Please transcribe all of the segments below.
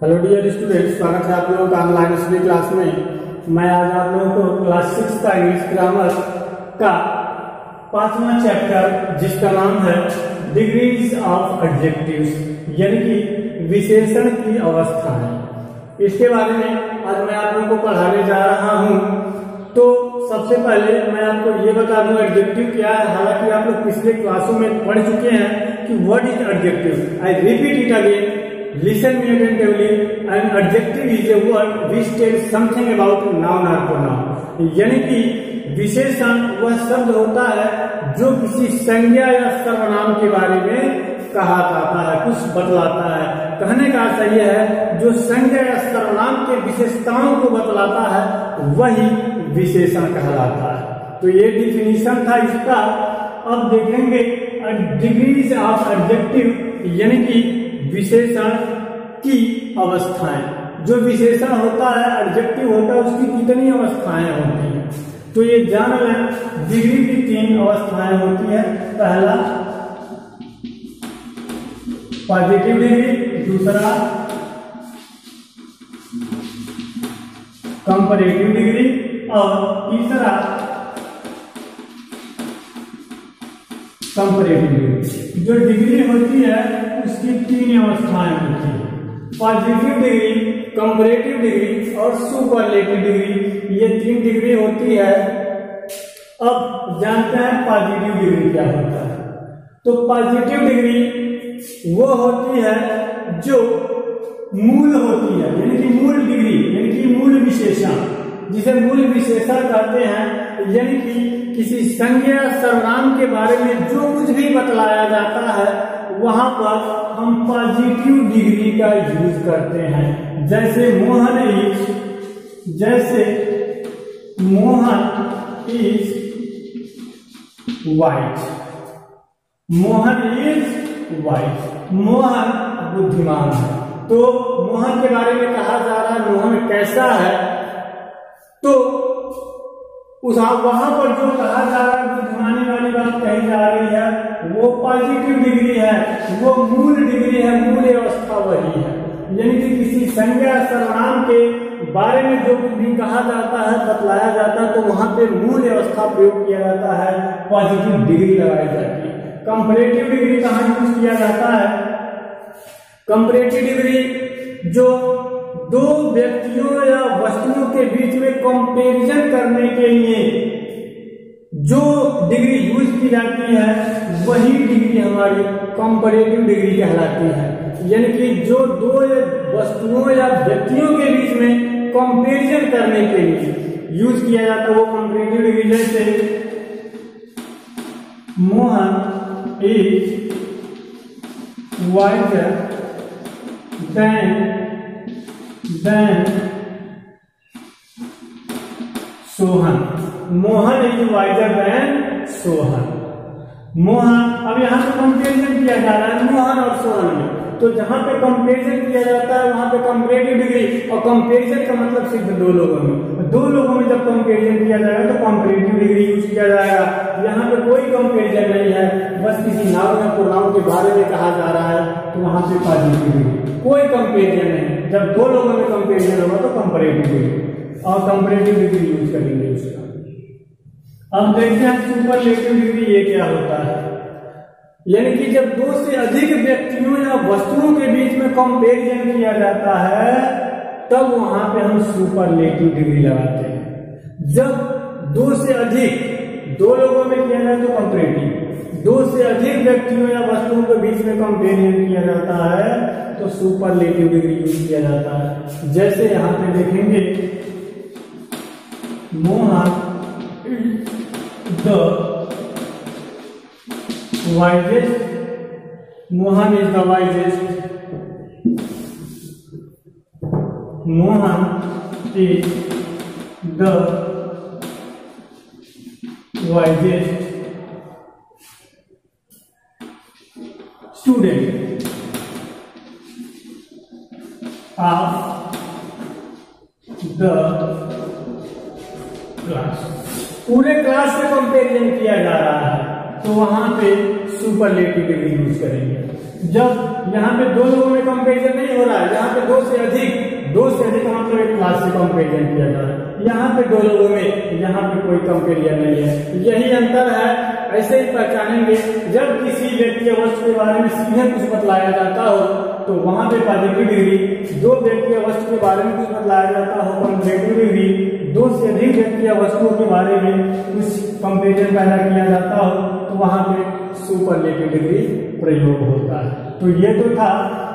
Hello dear students, स्वागत है आप लोगों का ऑनलाइन स्टडी क्लास में। मैं आज आप लोगों को क्लास 6 का इंग्लिश ग्रामर का 5वां चैप्टर जिसका नाम है डिग्रीज ऑफ एडजेक्टिव्स, यानी कि विशेषण की अवस्थाएं, इसके बारे में आज मैं आप लोगों को पढ़ाने जा रहा हूं। तो सबसे पहले मैं आपको ये बता दूं एडजेक्टिव क्या है। हालांकि आप लोग पिछले क्लासों में पढ़ चुके हैं कि what is adjective. I repeat it again, listen me attentively. An adjective is a word which tells something about noun or pronoun. यानी कि विशेषण वह शब्द होता है जो किसी संज्ञा या सर्वनाम के बारे में कहा जाता है, कुछ बतलाता है। कहने का अर्थ यह है जो संज्ञा या सर्वनाम के विशेषताओं को बतलाता है वही विशेषण कहलाता है। तो ये डिफिनीशन था इसका। अब देखेंगे डिग्रीज ऑफ एडजेक्टिव, यानी कि विशेषण की अवस्थाएं। जो विशेषण होता है, एडजेक्टिव होता है, उसकी कितनी अवस्थाएं होती हैं तो ये जान लें। डिग्री की 3 अवस्थाएं होती है। पहला पॉजिटिव डिग्री, दूसरा कंपैरेटिव डिग्री और तीसरा कंपैरेटिव डिग्री। जो डिग्री होती है उसकी 3 अवस्थाएं होती है, पॉजिटिव डिग्री, कंपैरेटिव डिग्री और सुपरलेटिव डिग्री। ये 3 डिग्री होती है। अब जानते हैं पॉजिटिव डिग्री क्या होता है। तो पॉजिटिव डिग्री वो होती है जो मूल होती है, यानी कि मूल डिग्री, यानी कि मूल विशेषण, जिसे मूल विशेषण कहते हैं। यानी कि किसी संज्ञा सर्वनाम के बारे में जो कुछ भी बतलाया जाता है वहां पर हम पॉजिटिव डिग्री का यूज करते हैं। जैसे Mohan is white, Mohan is white, Mohan बुद्धिमान है। तो मोहन के बारे में कहा जा रहा है मोहन कैसा है, तो उस वहां पर जो कहा जा रहा है बुद्धिमानी वाली बात कही जा रही है वो पॉजिटिव डिग्री है, वो मूल डिग्री है, मूल अवस्था वही है। यानी कि किसी संज्ञा सर्वनाम के बारे में जो भी कहा जाता है, बतलाया जाता है, तो वहां पे मूल अवस्था प्रयोग किया जाता है, पॉजिटिव डिग्री लगाई जाती है। कंपैरेटिव डिग्री कहाँ यूज किया जाता है? कंपैरेटिव डिग्री जो दो व्यक्तियों या वस्तुओं के बीच में कंपैरिजन करने के लिए जो डिग्री यूज की जाती है वही डिग्री हमारी कंपैरेटिव डिग्री कहलाती है। यानी कि जो दो वस्तुओं या व्यक्तियों के बीच में कंपैरिजन करने के लिए यूज किया जाता है वो कंपैरेटिव डिग्री। जैसे Mohan is whiter than Sohan, Mohan is whiter than Sohan. Mohan, अब यहाँ पे कंपैरिजन किया जा रहा है मोहन और सोहन में, तो जहां पे कंपैरिजन किया जाता है वहां पे कंपैरेटिव डिग्री, और कंपैरिजन का मतलब सिर्फ दो लोगों में जब कंपैरिजन किया जाएगा तो कंपैरेटिव डिग्री यूज किया जाएगा। यहाँ पे कोई कंपैरिजन नहीं है, बस किसी नाउन या प्रोनाउन के बारे में कहा जा रहा है तो वहां पे पॉजिटिव डिग्री, कोई कंपैरिजन नहीं। जब दो लोगों में कंपैरिजन होगा तो कंपैरेटिव डिग्री और कंपैरेटिव डिग्री यूज करेंगे उसका। अब देखते हैं सुपरलेटिव डिग्री ये क्या होता है। यानी कि जब दो से अधिक व्यक्तियों या वस्तुओं के बीच में कंपैरिजन किया जाता है तब वहां पे हम सुपरलेटिव डिग्री लगाते हैं। जब दो से अधिक, दो लोगों में किया जाए तो कंपैरेटिव, दो से अधिक व्यक्तियों या वस्तुओं के बीच में कंपैरिजन किया जाता है तो सुपरलेटिव डिग्री यूज किया जाता है। जैसे यहां पे देखेंगे Mohan the wisest, Mohan is the wisest, Mohan is the wisest student of the class. पूरे क्लास से कंपैरिजन किया जा रहा है तो वहां पे सुपरलेटिव डिग्री यूज करेंगे। जब यहाँ पे दो लोगों में कंपेरिजन नहीं हो रहा है, यहाँ पे दो से अधिक का मतलब एक क्लास से कंपेरिजन किया जा रहा है। यहाँ पे दो लोगों में, यहाँ पे कोई कंपेरिजन नहीं है, यही अंतर है। ऐसे ही पहचानेंगे जब किसी व्यक्ति या वस्तु के बारे में सीधे कुछ बतलाया जाता हो तो वहां पे पॉजिटिव डिग्री, दो व्यक्ति या वस्तु के बारे में कुछ बतलाया जाता हो कंपैरेटिव डिग्री, दो से अधिक व्यक्ति या वस्तुओं के बारे में कुछ कंपेरिजन पैदा किया जाता हो तो वहां पे सुपरलेटिव डिग्री प्रयोग होता है। तो ये तो था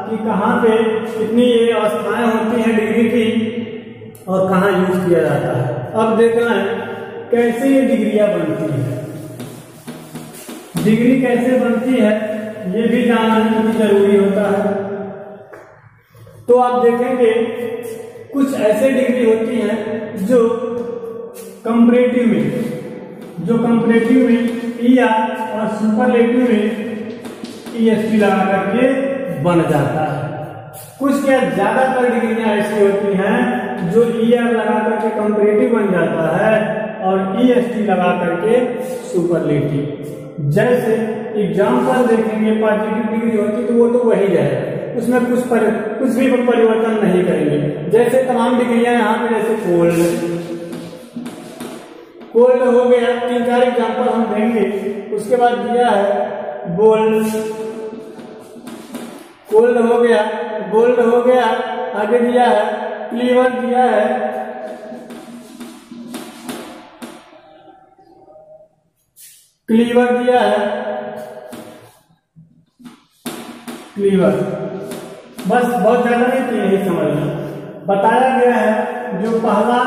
कि कहाँ पे कितनी ये अवस्थाएं होती हैं डिग्री की और कहाँ यूज किया जाता है। अब देखना है कैसे ये डिग्रियां बनती है। डिग्री कैसे बनती है ये भी जानना भी जरूरी होता है। तो आप देखेंगे कुछ ऐसे डिग्री होती हैं जो कंपैरेटिव में ईआर और सुपरलेटिव में ईएसटी लगा करके बन जाता है। कुछ क्या ज्यादातर डिग्रियां ऐसी होती हैं जो ईआर लगा करके कंपैरेटिव बन जाता है और ईएसटी लगा करके सुपरलेटिव। जैसे एग्जाम्पल देखेंगे पॉजिटिव डिग्री होती तो वो तो वही रहेगा, उसमें कुछ भी परिवर्तन नहीं करेंगे। जैसे तमाम डिग्रियां यहाँ पे, जैसे कोल्ड हो गया, 3-4 एग्जाम्पल हम देंगे। उसके बाद दिया है बोल्ड, कोल्ड हो गया, गोल्ड हो गया, आगे दिया है क्लीवर, दिया है क्लीवर, दिया है क्लीवर। बस बहुत ज्यादा नहीं चाहिए, यही समझना। बताया गया है जो पहला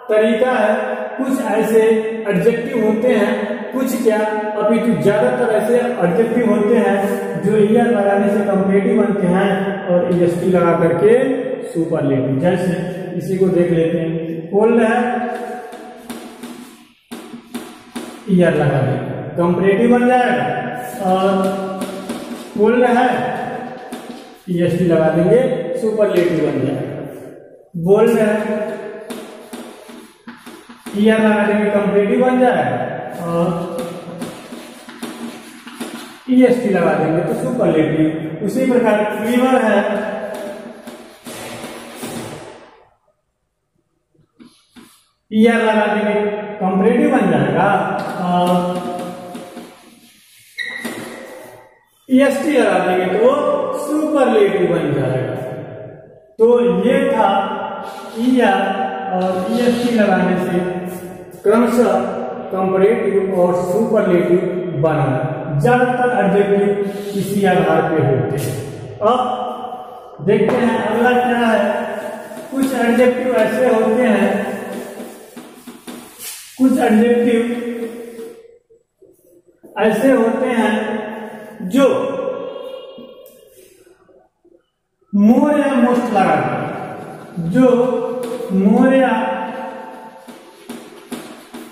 तरीका है, कुछ ऐसे एडजेक्टिव होते हैं, कुछ क्या अपितु ज्यादातर ऐसे एडजेक्टिव होते हैं जो ईआर लगाने से कंपैरेटिव बनते हैं और ईएसटी लगा करके सुपरलेटिव। जैसे इसी को देख लेते हैं, कोल्ड है, ईआर लगा देंगे कंपैरेटिव बन जाएगा, और कोल्ड है ईएसटी लगा देंगे सुपरलेटिव बन जाएगा। बोल्ड है ईआर लगा देंगे कंपैरेटिव बन जाएगा और ईएसटी लगा देंगे तो सुपरलेटिव। उसी प्रकार क्लीवर है, ईआर लगा देंगे कंपैरेटिव बन जाएगा और ईएसटी लगा देंगे तो सुपरलेटिव बन जाएगा। तो ये था ईआर और ईएसटी लगाने से क्रमशः कंपैरेटिव और सुपरलेटिव बनाना। ज्यादातर एडजेक्टिव इसी आधार पे होते हैं। अब देखते हैं अगला क्या है। कुछ एडजेक्टिव ऐसे होते हैं, कुछ एडजेक्टिव ऐसे होते हैं जो मोर या मोस्ट लगा कर, जो मोर या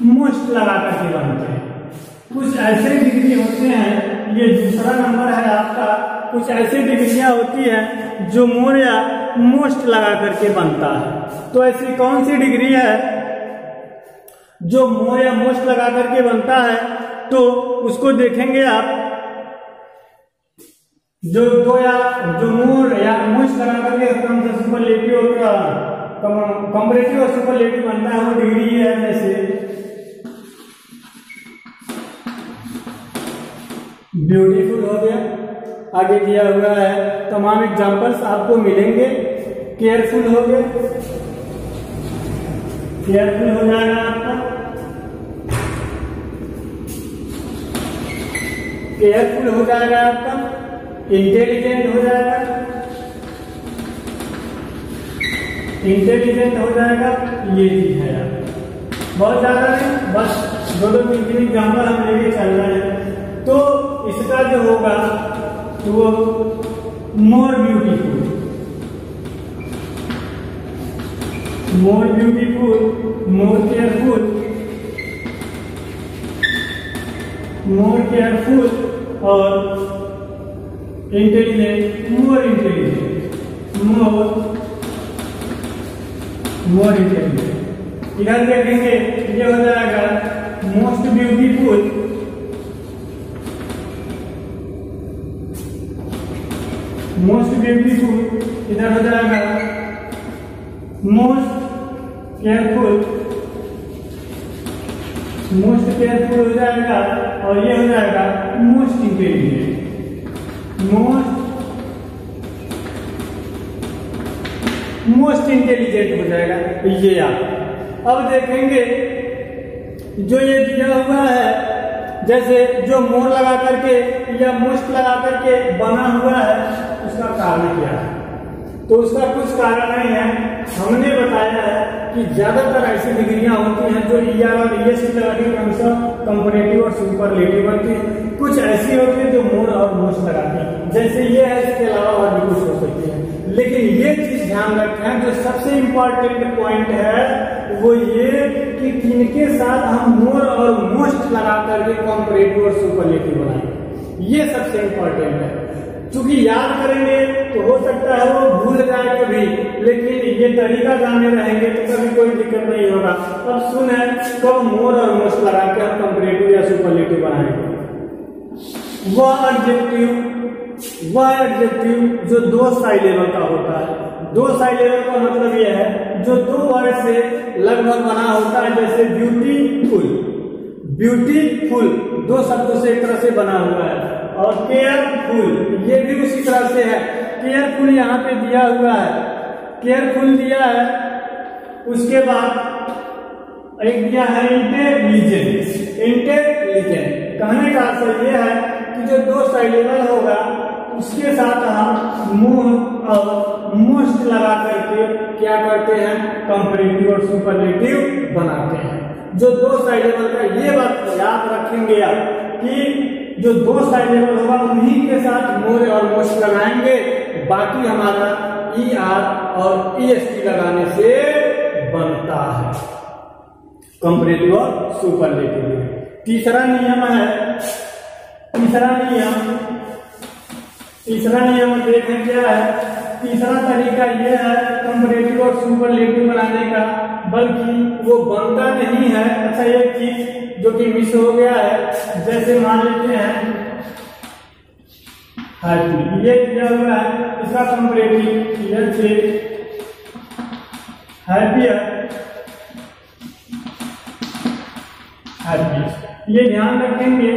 मोस्ट लगा करके बनते हैं। कुछ ऐसे डिग्री होते हैं, ये दूसरा नंबर है आपका, कुछ ऐसी डिग्रियां होती है जो मोर या मोस्ट लगा करके बनता है। तो ऐसी कौन सी डिग्री है जो मोर या मोस्ट लगा करके बनता है, तो उसको देखेंगे आप। जो मोर या मोस्ट लगा करके सुपरलेटिव और कंपैरेटिव और सुपरलेटिव बनता है, वो डिग्री है। जैसे ब्यूटीफुल हो गया, आगे दिया हुआ है, तमाम एग्जांपल्स आपको मिलेंगे। केयरफुल हो गया, केयरफुल हो जाएगा आपका, केयरफुल हो जाएगा आपका, इंटेलिजेंट हो जाएगा, इंटेलिजेंट हो जाएगा। ये चीज है बहुत ज्यादा नहीं, बस 2-3 एग्जाम्पल हम लेके चल रहे हैं। तो इसका जो होगा तो वो more beautiful, more beautiful, more careful, more careful और intelligent, more intelligent, more intelligent. इधर देखेंगे ये हो जाएगा मोस्ट ब्यूटीफुल, मोस्ट ब्यूटीफुल इधर हो जाएगा मोस्ट केयरफुल, मोस्ट केयरफुल हो जाएगा और ये हो जाएगा मोस्ट इंटेलिजेंट, मोस्ट इंटेलिजेंट हो जाएगा ये आप। अब देखेंगे जो ये दिया हुआ है, जैसे जो मोर लगा करके या मोस्ट लगा करके बना हुआ है, उसका कारण क्या है? तो उसका कुछ कारण नहीं है। हमने बताया है कि ज्यादातर ऐसी डिग्रियां होती हैं जो ईआर और ईएसटी लगा के कंपैरेटिव और सुपरलेटिव बनती है। कुछ ऐसी होती है जो मोर और मोस्ट लगाती है, जैसे ये है, इसके अलावा और भी कुछ हो सकती है। लेकिन ये चीज ध्यान रखें, जो सबसे इंपॉर्टेंट पॉइंट है वो ये कि किनके साथ हम मोर और मोस्ट लगा करके कंपैरेटिव और सुपरलेटिव बनाएंगे, ये सबसे इंपॉर्टेंट है। क्योंकि याद करेंगे तो हो सकता है वो भूल जाए कभी, लेकिन ये तरीका जाने रहेंगे तो कभी कोई दिक्कत नहीं होगा। अब सुने कब मोर और मोस्ट लगा के हम कंपैरेटिव या सुपरलेटिव बनाएंगे। वह एडजेक्टिव जो दो साई लेवल का होता है। दो साई लेवल का मतलब यह है जो दो वर्ड से लगभग बना होता है, जैसे ब्यूटीफुल, ब्यूटीफुल दो शब्दों से एक तरह से बना हुआ है, और केयरफुल ये भी उसी तरह से है। केयरफुल यहाँ पे दिया हुआ है, केयरफुल दिया है, उसके बाद एक दिया है इंटेलिजेंट। इंटेलिजेंट कहने का अर्थ ये है कि जो दो साइलेबल होगा उसके साथ हम मोर और मोस्ट लगा करके क्या करते हैं, कंपैरेटिव और सुपरलेटिव बनाते हैं। जो दो साइलेबल का, ये बात याद रखेंगे आप कि जो दो साइलेबल होगा उन्हीं के साथ मोर और मोस्ट लगाएंगे, बाकी हमारा ई आर और ई एस टी लगाने से बनता है कंपैरेटिव और सुपरलेटिव। तीसरा नियम है, तीसरा नियम देखें क्या है। तीसरा तरीका यह है कंपैरेटिव और सुपरलेटिव बनाने का, बल्कि वो बनता नहीं है। अच्छा, एक चीज जो कि मिस हो गया है, जैसे मान लेते हैं हैप्पी, ये दिया हुआ है, इसका कंपैरेटिव ये से हैप्पियर, हैप्पी। ये ध्यान रखेंगे,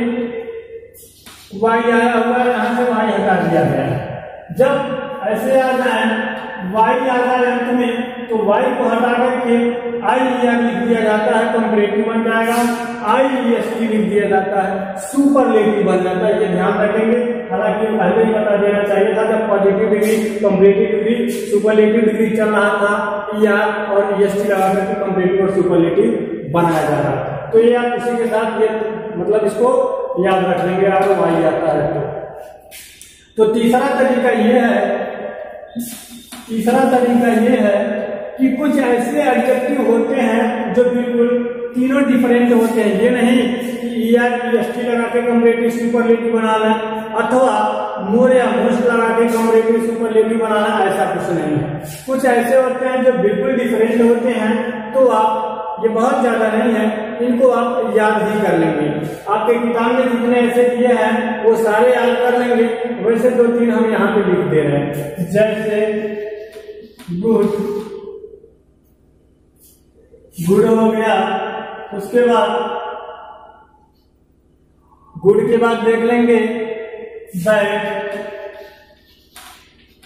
वाई आया हुआ है, यहां से वाई हटा दिया गया है। जब ऐसे आ जाए वाई आ जाए अंत में, तो वाई को हटा करके आई लिख दिया जाता है, कंपैरेटिव बन जाएगा। आई एस टी लिख दिया जाता है, सुपरलेटिव बन जाता है। ये ध्यान रखेंगे। हालांकि पहले ही बता देना चाहिए था, जब positive degree, comparative degree, superlative degree चल रहा था, ई आर और ई एस टी लगा करके कंपैरेटिव और सुपरलेटिव बनाया जा रहा था। तो ये आप उसी के साथ ये मतलब इसको याद रख लेंगे, अगर वाई आता है तो तीसरा तरीका ये है कि कुछ ऐसे एडजेक्टिव होते हैं जो बिल्कुल तीनों डिफरेंट होते हैं। ये नहीं कि E R E S T लगा के कंपैरेटिव सुपरलेटिव बना लें, अथवा मोर या मोस्ट लगा के कंपैरेटिव सुपरलेटिव बनाना, ऐसा कुछ नहीं है। कुछ ऐसे होते हैं जो बिल्कुल डिफरेंट होते हैं, तो आप, ये बहुत ज्यादा नहीं है, इनको आप याद ही कर लेंगे। आपके किताब में जितने ऐसे दिए हैं वो सारे याद कर लेंगे। वैसे दो तीन हम यहाँ पे लिख दे रहे हैं, जैसे गुड, गुड हो गया। उसके बाद गुड के बाद देख लेंगे बैड,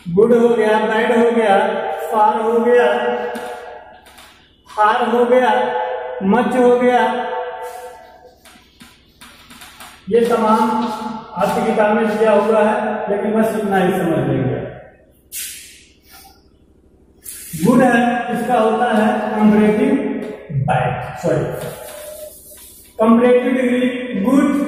गुड हो गया, बैड हो गया, फार हो गया, हार हो गया, मच हो गया। ये तमाम आपकी किताब में दिया हुआ है, लेकिन बस इतना ही समझ लेंगे। गुड है, इसका होता है comparative bad, sorry comparative degree good.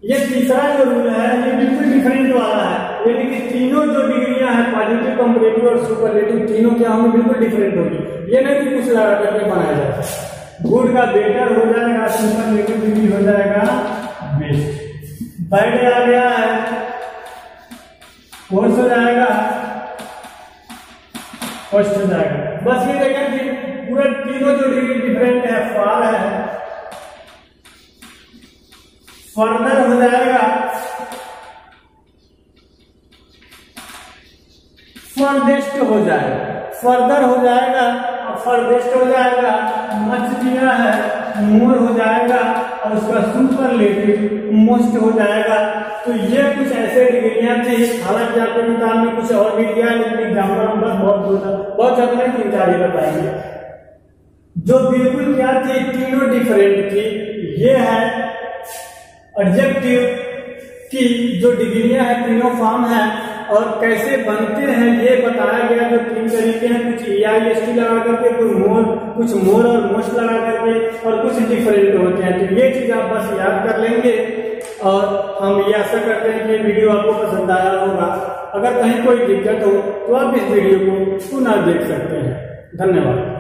ये तीसरा जो रूल है ये बिल्कुल डिफरेंट वाला है, यानी कि तीनों जो डिग्रियां हैं, पॉजिटिव, कंपैरेटिव और सुपरलेटिव, तीनों क्या होंगी, बिल्कुल डिफरेंट होगी। ये नहीं कि कुछ लगा करके बनाया जाता है। गुड का बेटर हो जाएगा, सुपरलेटिव डिग्री हो जाएगा बेस्ट। बैड आ गया है, वर्स हो जाएगा, फर्स्ट हो जाएगा। बस ये देखें कि पूरे तीनों जो डिग्री डिफरेंट है, फार है, फर्दर हो जाएगा, फर्देस्ट हो जाएगा, फर्दर हो जाएगा और फर्देस्ट हो जाएगा, मच दिया है मोर हो जाएगा और उसका सुपरलेटिव मोस्ट हो जाएगा। तो ये कुछ ऐसे डिग्रियां थी, हालांकि आपके किताब में कुछ और भी दिया है लेकिन एग्जाम्पल हम बस बहुत ज्यादा नहीं, 3-4 ही बताएंगे। जो बिल्कुल क्या थी, तीनों डिफरेंट थी। ये है एडजेक्टिव की जो डिग्रियां हैं, तीनों फॉर्म है और कैसे बनते हैं ये बताया गया। जो 3 तरीके हैं, कुछ EIST लगा करके, कुछ मोर और मोस्ट लगा करके और कुछ डिफरेंट होते हैं। तो ये चीज आप बस याद कर लेंगे और हम ये आशा करते हैं कि ये वीडियो आपको पसंद आया होगा। अगर कहीं कोई दिक्कत हो तो आप इस वीडियो को पुनः देख सकते हैं। धन्यवाद।